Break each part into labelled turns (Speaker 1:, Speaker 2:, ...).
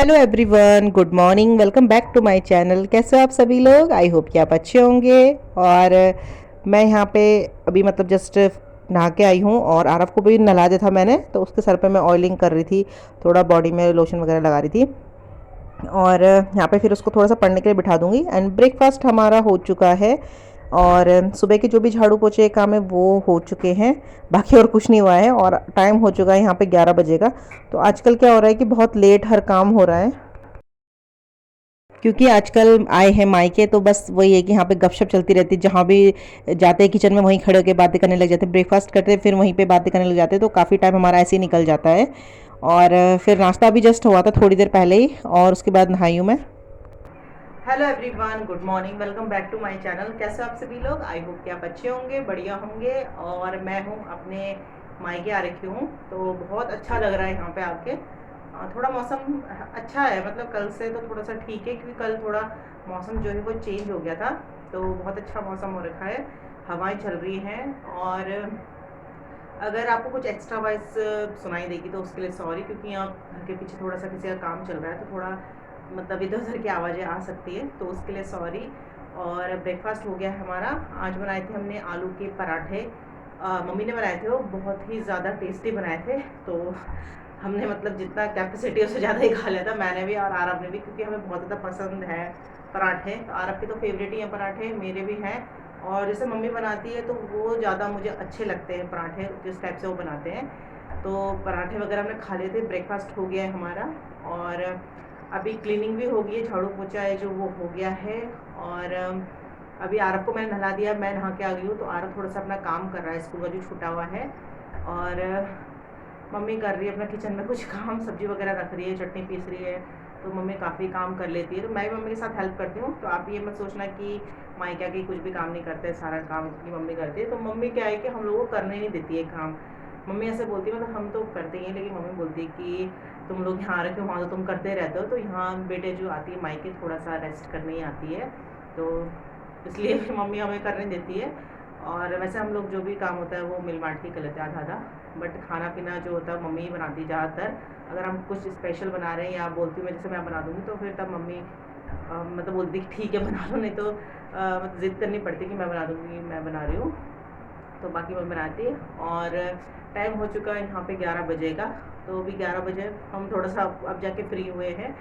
Speaker 1: Hello everyone, good morning. Welcome back to my channel. कैसे हो आप सभी लोग? आई होप कि आप अच्छे होंगे। और मैं यहाँ पे अभी मतलब जस्ट नहा के आई हूँ और आरव को भी नहला दिया था मैंने, तो उसके सर पे मैं ऑयलिंग कर रही थी, थोड़ा बॉडी में लोशन वगैरह लगा रही थी। और यहाँ पे फिर उसको थोड़ा सा पढ़ने के लिए बिठा दूंगी। एंड ब्रेकफास्ट हमारा हो चुका है और सुबह के जो भी झाड़ू पोछे के काम है वो हो चुके हैं, बाकी और कुछ नहीं हुआ है। और टाइम हो चुका है यहाँ पे 11 बजे का। तो आजकल क्या हो रहा है कि बहुत लेट हर काम हो रहा है, क्योंकि आजकल आए हैं मायके, तो बस वही है कि यहाँ पे गपशप चलती रहती है। जहाँ भी जाते हैं किचन में वहीं खड़े होकर बातें करने लग जाते हैं, ब्रेकफास्ट करते हैं फिर वहीं पे बातें करने लग जाते हैं। तो काफ़ी टाइम हमारा ऐसे ही निकल जाता है। और फिर नाश्ता भी जस्ट हुआ था थोड़ी देर पहले ही, और उसके बाद नहाई हूँ मैं। Hello everyone, good morning. Welcome back to my channel. कैसे हो आप सभी लोग? आई होप कि आप अच्छे होंगे, बढ़िया होंगे। और मैं हूँ अपने मायके आ रखी हूँ, तो बहुत अच्छा लग रहा है यहाँ पे आके। थोड़ा मौसम अच्छा है, मतलब कल से तो थोड़ा सा ठीक है, क्योंकि कल थोड़ा मौसम जो है वो चेंज हो गया था। तो बहुत अच्छा मौसम हो रखा है, हवाएं चल रही हैं। और अगर आपको कुछ एक्स्ट्रा वॉइस सुनाई देगी तो उसके लिए सॉरी, क्योंकि यहाँ घर के पीछे थोड़ा सा किसी का काम चल रहा है, तो थोड़ा मतलब इधर उधर की आवाज़ें आ सकती है, तो उसके लिए सॉरी। और ब्रेकफास्ट हो गया है हमारा। आज बनाए थे हमने आलू के पराठे। मम्मी ने बनाए थे, वो बहुत ही ज़्यादा टेस्टी बनाए थे। तो हमने मतलब जितना कैपेसिटी उससे ज़्यादा ही खा लिया था, मैंने भी और आरब ने भी, क्योंकि हमें बहुत ज़्यादा पसंद है पराठे। तो आरब के तो फेवरेट ही हैं पराठे, मेरे भी हैं। और जैसे मम्मी बनाती है तो वो ज़्यादा मुझे अच्छे लगते हैं पराठे, जिस टाइप से वो बनाते हैं। तो पराठे वगैरह हमने खा लिए थे, ब्रेकफास्ट हो गया है हमारा। और अभी क्लीनिंग भी हो गई है, झाड़ू पोछा है जो वो हो गया है। और अभी आरब को मैंने नहला दिया, मैं नहा के आ गई हूँ। तो आरब थोड़ा सा अपना काम कर रहा है, स्कूल का जो छूटा हुआ है। और मम्मी कर रही है अपना किचन में कुछ काम, सब्जी वगैरह रख रही है, चटनी पीस रही है। तो मम्मी काफ़ी काम कर लेती है, तो मैं भी मम्मी के साथ हेल्प करती हूँ। तो आप ये मत सोचना कि मायका की कुछ भी काम नहीं करते, सारा काम अपनी मम्मी करती है। तो मम्मी क्या है कि हम लोगों को करने नहीं देती है काम। मम्मी ऐसे बोलती है, मतलब हम तो करते ही हैं, लेकिन मम्मी बोलती है कि तुम लोग यहाँ रखे हो, वहाँ तो तुम करते रहते हो, तो यहाँ बेटे जो आती है मायके थोड़ा सा रेस्ट करने ही आती है। तो इसलिए फिर मम्मी हमें करने देती है। और वैसे हम लोग जो भी काम होता है वो मिल बांट के कर लेते हैं आधा आधा। बट खाना पीना जो होता है मम्मी ही बनाती है ज़्यादातर। अगर हम कुछ स्पेशल बना रहे हैं या बोलती हूँ मैं, जैसे मैं बना दूँगी, तो फिर तब मम्मी मतलब बोलती कि ठीक है बना लो, नहीं तो मतलब ज़िद करनी पड़ती कि मैं बना दूँगी, मैं बना रही हूँ। तो बाकी मम्मी बनाती है। और टाइम हो चुका है यहाँ पे 11 बजे का। तो अभी 11 बजे हम थोड़ा सा अब जाके फ्री हुए हैं।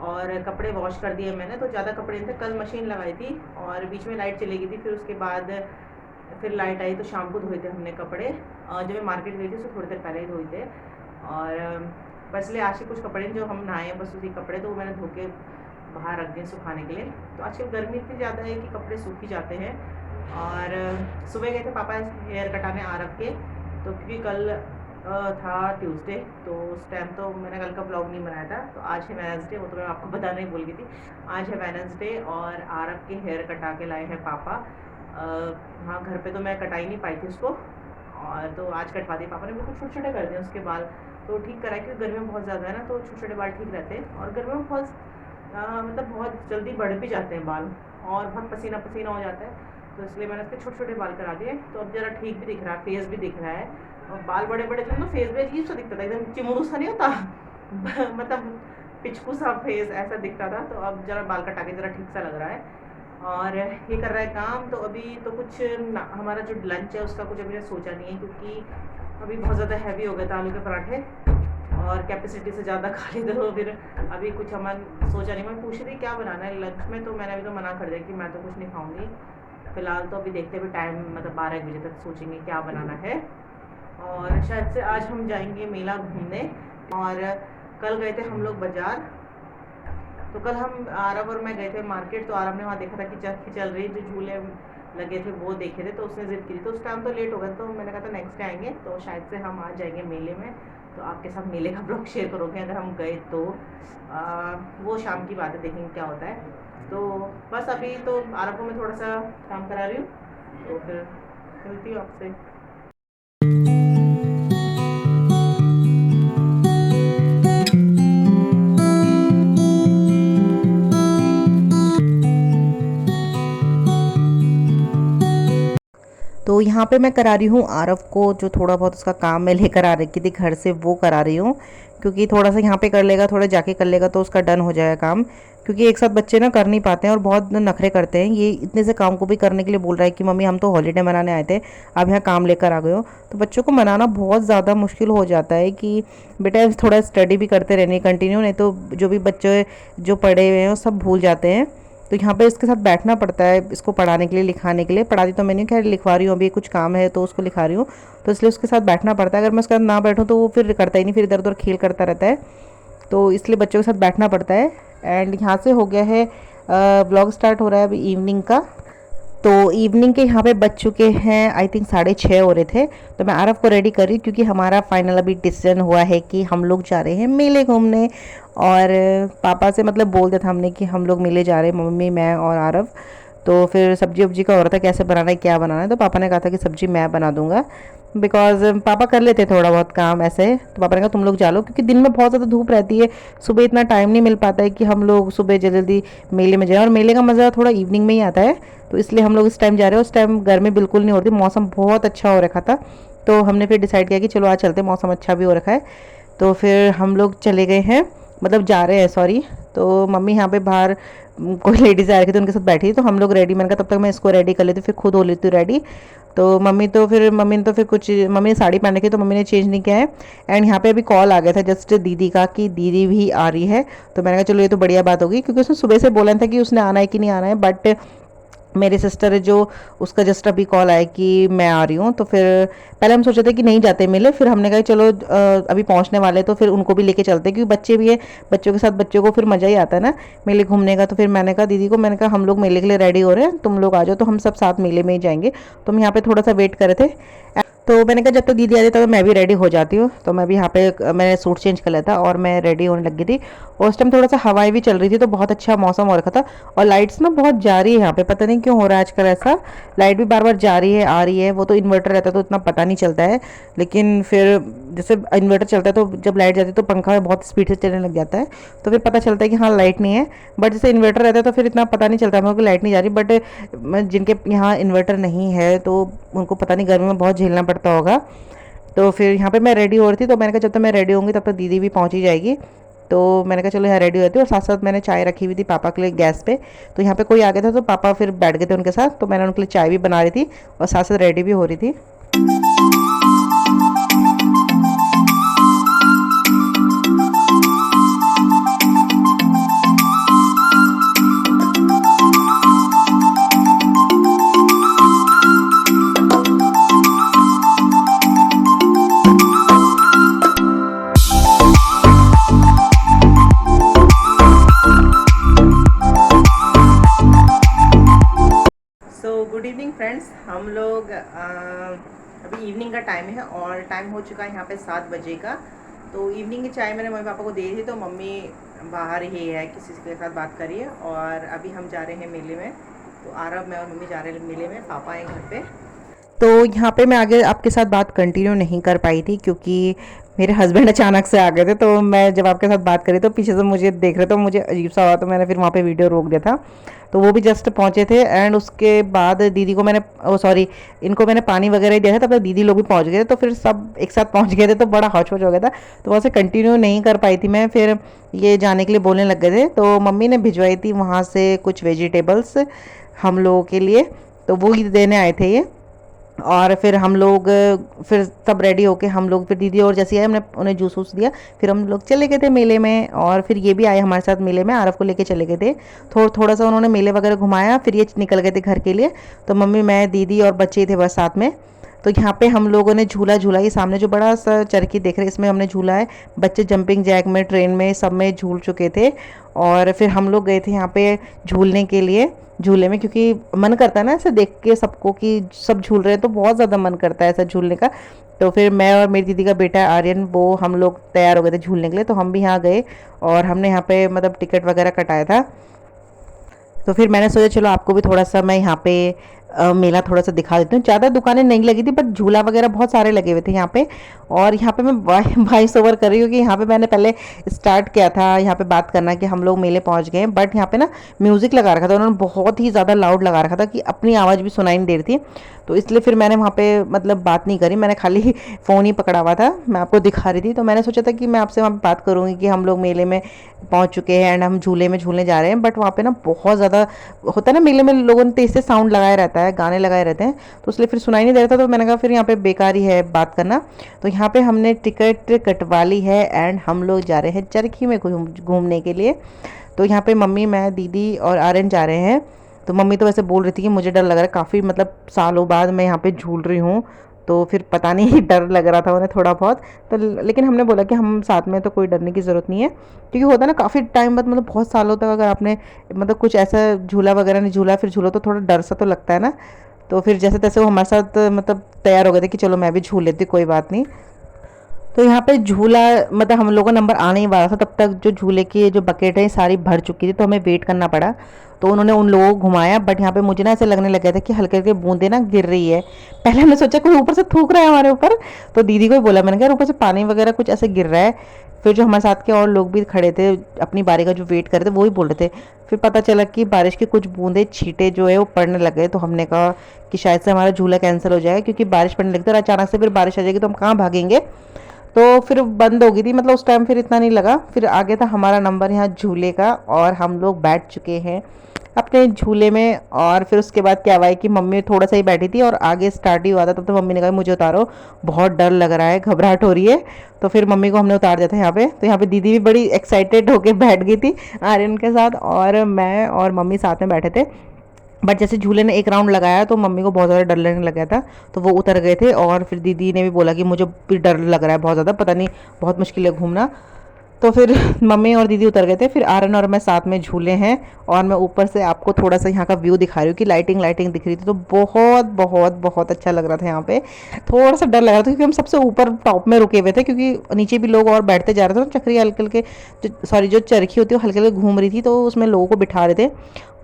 Speaker 1: और कपड़े वॉश कर दिए मैंने, तो ज़्यादा कपड़े नहीं थे, कल मशीन लगाई थी और बीच में लाइट चली गई थी। फिर उसके बाद फिर लाइट आई तो शाम को धोए थे हमने कपड़े। जब मैं मार्केट गई थी उससे थोड़ी देर पहले ही धोए थे। और बस इसलिए आज के कुछ कपड़े जो हम नहाए हैं, बस उसी कपड़े तो मैंने धो के बाहर रख दिए सुखाने के लिए। तो आजकल गर्मी इतनी ज़्यादा है कि कपड़े सूख ही जाते हैं। और सुबह गए थे पापा हेयर कटाने आरब के, तो क्योंकि कल था ट्यूसडे, तो उस टाइम तो मैंने कल का ब्लॉग नहीं बनाया था। तो आज है वेडनेसडे, वो तो मैं आपको बताना ही भूल गई थी। आज है वेडनेसडे और आरब के हेयर कटा के लाए हैं पापा। हाँ, घर पे तो मैं कटाई नहीं पाई थी उसको, और तो आज कटवा दिए पापा ने। बिल्कुल छोटे छोटे कर दिए उसके बाल, तो ठीक करा है, क्योंकि गर्मी में बहुत ज़्यादा है ना, तो छोटे छोटे बाल ठीक रहते हैं। और गर्मी में बहुत मतलब बहुत जल्दी बढ़ भी जाते हैं बाल, और बहुत पसीना पसीना हो जाता है। तो इसलिए मैंने उसके छोटे छोटे बाल करा दिए, तो अब ज़रा ठीक भी दिख रहा है, फेस भी दिख रहा है। और बाल बड़े बड़े थे तो फेस भी अजीब सा दिखता था, एकदम चिमुरू सा नहीं होता मतलब पिचकू सा फेस ऐसा दिखता था। तो अब ज़रा बाल कटा के ज़रा ठीक सा लग रहा है। और ये कर रहा है काम। तो अभी तो कुछ हमारा जो लंच है उसका कुछ अभी ने सोचा नहीं है, क्योंकि अभी बहुत ज़्यादा हैवी हो गए थे आलू के पराठे, और कैपेसिटी से ज़्यादा खा ली। तो फिर अभी कुछ हमारा सोचा नहीं। मैं पूछ रही क्या बनाना है लंच में, तो मैंने अभी तो मना कर दिया कि मैं तो कुछ नहीं खाऊंगी फिलहाल। तो अभी देखते हुए टाइम मतलब 12 बजे तक सोचेंगे क्या बनाना है। और शायद से आज हम जाएंगे मेला घूमने। और कल गए थे हम लोग बाज़ार। तो कल हम आरब और मैं गए थे मार्केट। तो आरब ने वहाँ देखा था कि चरखी चल रही, जो झूले लगे थे वो देखे थे, तो उसने ज़िद की थी। तो उस टाइम तो लेट हो गया, तो मैंने कहा था नेक्स्ट डे आएंगे। तो शायद से हम आ जाएंगे मेले में, तो आपके साथ मेले का ब्लॉग शेयर करोगे अगर हम गए तो। वो शाम की बात है, देखेंगे क्या होता है। तो बस अभी तो आरब को मैं थोड़ा सा काम करा रही हूँ, तो फिर मिलती हूँ आपसे। तो यहाँ पे मैं करा रही हूँ आरव को जो थोड़ा बहुत उसका काम मैं लेकर आ रखी थी घर से, वो करा रही हूँ। क्योंकि थोड़ा सा यहाँ पे कर लेगा, थोड़ा जाके कर लेगा तो उसका डन हो जाएगा काम। क्योंकि एक साथ बच्चे ना कर नहीं पाते हैं और बहुत नखरे करते हैं। ये इतने से काम को भी करने के लिए बोल रहा है कि मम्मी हम तो हॉलीडे मनाने आए थे, अब यहाँ काम लेकर आ गए हो। तो बच्चों को मनाना बहुत ज़्यादा मुश्किल हो जाता है कि बेटा थोड़ा स्टडी भी करते रहने कंटिन्यू, नहीं तो जो भी बच्चे जो पढ़े हुए हैं वो सब भूल जाते हैं। तो यहाँ पे इसके साथ बैठना पड़ता है इसको पढ़ाने के लिए, लिखाने के लिए। पढ़ाती तो मैं नहीं, खैर लिखवा रही हूँ, अभी कुछ काम है तो उसको लिखा रही हूँ, तो इसलिए उसके साथ बैठना पड़ता है। अगर मैं उसके साथ ना बैठूँ तो वो फिर करता ही नहीं, फिर इधर उधर खेल करता रहता है, तो इसलिए बच्चों के साथ बैठना पड़ता है। एंड यहाँ से हो गया है व्लॉग स्टार्ट हो रहा है अभी इवनिंग का। तो इवनिंग के यहाँ पे बज चुके हैं आई थिंक 6:30 हो रहे थे। तो मैं आरव को रेडी कर रही हूँ क्योंकि हमारा फाइनल अभी डिसीजन हुआ है कि हम लोग जा रहे हैं मेले घूमने। और पापा से मतलब बोल दिया था हमने कि हम लोग मेले जा रहे हैं, मम्मी मैं और आरव। तो फिर सब्जी वब्जी का हो रहा था कैसे बनाना है क्या बनाना है, तो पापा ने कहा था कि सब्जी मैं बना दूंगा। बिकॉज पापा कर लेते थोड़ा बहुत काम ऐसे, तो पापा ने कहा तुम लोग जा लो, क्योंकि दिन में बहुत ज़्यादा धूप रहती है, सुबह इतना टाइम नहीं मिल पाता है कि हम लोग सुबह जल्दी जल्दी मेले में जाएं। और मेले का मज़ा थोड़ा इवनिंग में ही आता है, तो इसलिए हम लोग इस टाइम जा रहे हैं। उस टाइम गर्मी बिल्कुल नहीं होती, मौसम बहुत अच्छा हो रखा था। तो हमने फिर डिसाइड किया कि चलो आज चलते, मौसम अच्छा भी हो रखा है। तो फिर हम लोग चले गए हैं, मतलब जा रहे हैं सॉरी। तो मम्मी यहाँ पे बाहर कोई लेडीज़ आ रखी थी, उनके साथ बैठी, तो हम लोग रेडी, मैंने कहा तब तक मैं इसको रेडी कर लेती हूँ, फिर खुद हो लेती हूँ रेडी। तो मम्मी ने तो फिर कुछ, मम्मी ने साड़ी पहन रखी तो मम्मी ने चेंज नहीं किया है। एंड यहाँ पे अभी कॉल आ गया था जस्ट दीदी का कि दीदी भी आ रही है। तो मैंने कहा चलो ये तो बढ़िया बात होगी, क्योंकि उसने सुबह से बोला था कि उसने आना है कि नहीं आना है। बट मेरी सिस्टर है जो, उसका जस्ट अभी कॉल आया कि मैं आ रही हूँ। तो फिर पहले हम सोचे थे कि नहीं जाते मिले, फिर हमने कहा चलो अभी पहुँचने वाले तो फिर उनको भी लेके चलते हैं, क्योंकि बच्चे भी है, बच्चों के साथ बच्चों को फिर मज़ा ही आता है ना मेले घूमने का। तो फिर मैंने कहा दीदी को, मैंने कहा हम लोग मेले के लिए रेडी हो रहे हैं, तुम लोग आ जाओ, तो हम सब साथ मेले में ही जाएंगे। तो हम यहाँ पे थोड़ा सा वेट कर रहे थे। तो मैंने कहा जब तक दीदी आ जाए तब मैं भी रेडी हो जाती हूँ। तो मैं भी यहाँ पे मैंने सूट चेंज कर लिया था और मैं रेडी होने लगी थी। और उस टाइम थोड़ा सा हवाएं भी चल रही थी, तो बहुत अच्छा मौसम हो रखा था। और लाइट्स ना बहुत जा रही है यहाँ पे, पता नहीं क्यों हो रहा है आजकल ऐसा, लाइट भी बार बार जा रही है आ रही है। वो तो इन्वर्टर रहता है तो इतना पता नहीं चलता है, लेकिन फिर जैसे इन्वर्टर चलता है तो जब लाइट जाती है तो पंखा बहुत स्पीड से चलने लग जाता है, तो फिर पता चलता है कि हाँ लाइट नहीं है। बट जैसे इन्वर्टर रहता है तो फिर इतना पता नहीं चलता है कि लाइट नहीं जा रही। बट जिनके यहाँ इन्वर्टर नहीं है तो उनको पता नहीं, गर्मी में बहुत झेलना पड़ता होगा। तो फिर यहाँ पे मैं रेडी हो रही थी, तो मैंने कहा जब तक मैं रेडी होंगी तब तक दीदी भी पहुँच ही जाएगी। तो मैंने कहा चलो यहाँ रेडी होती है। और साथ साथ मैंने चाय रखी हुई थी पापा के लिए गैस पे। तो यहाँ पे कोई आ गया था तो पापा फिर बैठ गए थे उनके साथ, तो मैंने उनके लिए चाय भी बना रही थी और साथ साथ रेडी भी हो रही थी। सो गुड इवनिंग फ्रेंड्स, हम लोग अभी इवनिंग का टाइम है और टाइम हो चुका है यहाँ पे 7 बजे का। तो इवनिंग की चाय मैंने मम्मी पापा को दे दी थी, तो मम्मी बाहर ही है किसी के साथ बात करिए। और अभी हम जा रहे हैं मेले में, तो आरव मैं और मम्मी जा रहे हैं मेले में, पापा हैं घर पे। तो यहाँ पे मैं आगे आपके साथ बात कंटिन्यू नहीं कर पाई थी क्योंकि मेरे हस्बैंड अचानक से आ गए थे। तो मैं जब आपके साथ बात करी तो पीछे से मुझे देख रहे, तो मुझे अजीब सा हुआ, तो मैंने फिर वहाँ पे वीडियो रोक दिया था। तो वो भी जस्ट पहुँचे थे एंड उसके बाद दीदी को मैंने, ओ सॉरी, इनको मैंने पानी वगैरह दिया था, तब तक दीदी लोग भी पहुँच गए थे। तो फिर सब एक साथ पहुँच गए थे, तो बड़ा हौच हो गया था। तो वहाँ से कंटिन्यू नहीं कर पाई थी मैं, फिर ये जाने के लिए बोलने लग गए थे। तो मम्मी ने भिजवाई थी वहाँ से कुछ वेजिटेबल्स हम लोगों के लिए, तो वो ही देने आए थे ये। और फिर हम लोग, फिर सब रेडी होके हम लोग, फिर दीदी और जैसे आए हमने उन्हें जूस वूस दिया, फिर हम लोग चले गए थे मेले में। और फिर ये भी आए हमारे साथ मेले में, आरव को लेके चले गए थे। थोड़ा सा उन्होंने मेले वगैरह घुमाया, फिर ये निकल गए थे घर के लिए। तो मम्मी मैं दीदी और बच्चे थे बस साथ में। तो यहाँ पे हम लोगों ने झूला झूला, ये सामने जो बड़ा सा चरखी देख रहे हैं इसमें हमने झूला है। बच्चे जंपिंग जैक में, ट्रेन में, सब में झूल चुके थे। और फिर हम लोग गए थे यहाँ पे झूलने के लिए, झूले में, क्योंकि मन करता है ना ऐसे देख के सबको कि सब झूल रहे हैं, तो बहुत ज़्यादा मन करता है ऐसा झूलने का। तो फिर मैं और मेरी दीदी का बेटा आर्यन, वो हम लोग तैयार हो गए थे झूलने के लिए। तो हम भी यहाँ गए और हमने यहाँ पे टिकट वगैरह कटाया था। तो फिर मैंने सोचा चलो आपको भी थोड़ा सा मैं यहाँ पे मेला थोड़ा सा दिखा देती हूँ। ज़्यादा दुकानें नहीं लगी थी, बट झूला वगैरह बहुत सारे लगे हुए थे यहाँ पे। और यहाँ पे मैं वॉइस ओवर कर रही हूँ कि यहाँ पे मैंने पहले स्टार्ट किया था यहाँ पे बात करना कि हम लोग मेले पहुँच गए हैं, बट यहाँ पे ना म्यूज़िक लगा रखा था उन्होंने, बहुत ही ज़्यादा लाउड लगा रखा था कि अपनी आवाज़ भी सुनाई नहीं दे रही थी। तो इसलिए फिर मैंने वहाँ पे मतलब बात नहीं करी, मैंने खाली फ़ोन ही पकड़ा हुआ था, मैं आपको दिखा रही थी। तो मैंने सोचा था कि मैं आपसे वहाँ पे बात करूँगी कि हम लोग मेले में पहुँच चुके हैं एंड हम झूले में झूलने जा रहे हैं। बट वहाँ पे ना बहुत ज़्यादा होता है ना मेले में, लोगों ने तेज से साउंड लगाया रहता है, गाने लगाए रहते हैं, तो इसलिए फिर सुनाई नहीं दे रहा था। तो मैंने कहा फिर यहाँ पे बेकार ही है बात करना। तो यहाँ पे हमने टिकट कटवा ली है एंड हम लोग जा रहे हैं चरखी में घूमने के लिए। तो यहाँ पे मम्मी, मैं, दीदी और आर्यन जा रहे हैं। तो मम्मी तो वैसे बोल रही थी कि मुझे डर लग रहा है, काफ़ी मतलब सालों बाद मैं यहाँ पे झूल रही हूँ, तो फिर पता नहीं डर लग रहा था उन्हें थोड़ा बहुत। तो लेकिन हमने बोला कि हम साथ में, तो कोई डरने की ज़रूरत नहीं है, क्योंकि होता है ना काफ़ी टाइम बाद, मतलब बहुत सालों तक अगर आपने मतलब कुछ ऐसा झूला वगैरह नहीं झूला, फिर झूलो तो थोड़ा डर सा तो लगता है ना। तो फिर जैसे तैसे वो हमारे साथ मतलब तैयार हो गए थे कि चलो मैं भी झूल लेती, कोई बात नहीं। तो यहाँ पे झूला मतलब हम लोगों का नंबर आने ही वाला था, तब तक जो झूले की जो बकेट है सारी भर चुकी थी, तो हमें वेट करना पड़ा। तो उन्होंने उन लोगों को घुमाया, बट यहाँ पे मुझे ना ऐसे लगने लग गया था कि हल्के हल्के बूंदे ना गिर रही है। पहले हमने सोचा कोई ऊपर से थूक रहा है हमारे ऊपर, तो दीदी को ही बोला मैंने, कहा ऊपर से पानी वगैरह कुछ ऐसे गिर रहा है। फिर जो हमारे साथ के और लोग भी खड़े थे अपनी बारी का जो वेट कर रहे थे, वो ही बोल रहे थे। फिर पता चला कि बारिश के कुछ बूंदे छींटे जो है वो पड़ने लग गए। तो हमने कहा कि शायद से हमारा झूला कैंसिल हो जाएगा, क्योंकि बारिश पड़ने लगती है और अचानक से फिर बारिश आ जाएगी तो हम कहाँ भागेंगे। तो फिर बंद हो गई थी, मतलब उस टाइम फिर इतना नहीं लगा। फिर आगे था हमारा नंबर यहाँ झूले का, और हम लोग बैठ चुके हैं अपने झूले में। और फिर उसके बाद क्या हुआ है कि मम्मी थोड़ा सा ही बैठी थी और आगे स्टार्ट ही हुआ था, तब तो मम्मी ने कहा मुझे उतारो, बहुत डर लग रहा है, घबराहट हो रही है। तो फिर मम्मी को हमने उतार दिया था यहाँ पे। तो यहाँ पे दीदी भी बड़ी एक्साइटेड होके बैठ गई थी आर्यन के साथ, और मैं और मम्मी साथ में बैठे थे। बट जैसे झूले ने एक राउंड लगाया तो मम्मी को बहुत ज़्यादा डर लगने लग गया था, तो वो उतर गए थे। और फिर दीदी ने भी बोला कि मुझे भी डर लग रहा है बहुत ज़्यादा, पता नहीं बहुत मुश्किल है घूमना। तो फिर मम्मी और दीदी उतर गए थे, फिर आर्यन और मैं साथ में झूले हैं। और मैं ऊपर से आपको थोड़ा सा यहाँ का व्यू दिखा रही हूँ कि लाइटिंग लाइटिंग दिख रही थी, तो बहुत बहुत बहुत अच्छा लग रहा था यहाँ पे। थोड़ा सा डर लग रहा था क्योंकि हम सबसे ऊपर टॉप में रुके हुए थे, क्योंकि नीचे भी लोग और बैठते जा रहे थे, तो चक्री हल्के हल्के सॉरी जो चरखी होती है वो हल्के हल्के घूम रही थी, तो उसमें लोगों को बिठा रहे थे।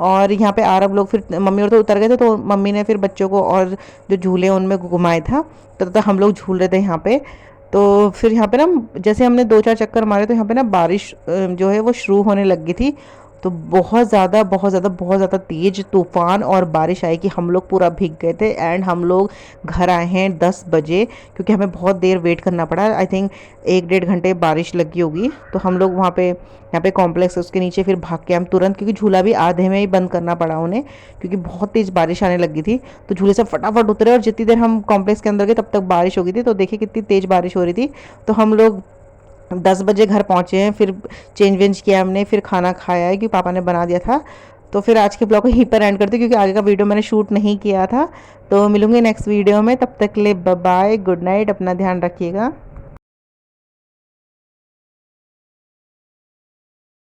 Speaker 1: और यहाँ पे आरब लोग, फिर मम्मी और तो उतर गए थे, तो मम्मी ने फिर बच्चों को और जो झूले उनमें घुमाए था, तो हम लोग झूल रहे थे यहाँ पे। तो फिर यहाँ पे ना जैसे हमने दो चार चक्कर मारे, तो यहाँ पे ना बारिश जो है वो शुरू होने लग गई थी। तो बहुत ज़्यादा बहुत ज़्यादा बहुत ज़्यादा तेज तूफान और बारिश आई कि हम लोग पूरा भीग गए थे। एंड हम लोग घर आए हैं 10 बजे, क्योंकि हमें बहुत देर वेट करना पड़ा। आई थिंक 1-1.5 घंटे बारिश लगी होगी। तो हम लोग वहाँ पे यहाँ पे कॉम्प्लेक्स उसके नीचे फिर भाग के हम तुरंत, क्योंकि झूला भी आधे में ही बंद करना पड़ा उन्हें, क्योंकि बहुत तेज़ बारिश आने लगी थी। तो झूले से फटाफट उतरे, और जितनी देर हम कॉम्प्लेक्स के अंदर गए तब तक बारिश हो गई थी। तो देखिए कितनी तेज़ बारिश हो रही थी। तो हम लोग 10 बजे घर पहुँचे हैं, फिर चेंज वेंज किया हमने, फिर खाना खाया है, क्योंकि पापा ने बना दिया था। तो फिर आज के ब्लॉग को यहीं पर एंड करते, क्योंकि आगे का वीडियो मैंने शूट नहीं किया था। तो मिलूंगी नेक्स्ट वीडियो में, तब तक ले बाय, गुड नाइट, अपना ध्यान रखिएगा।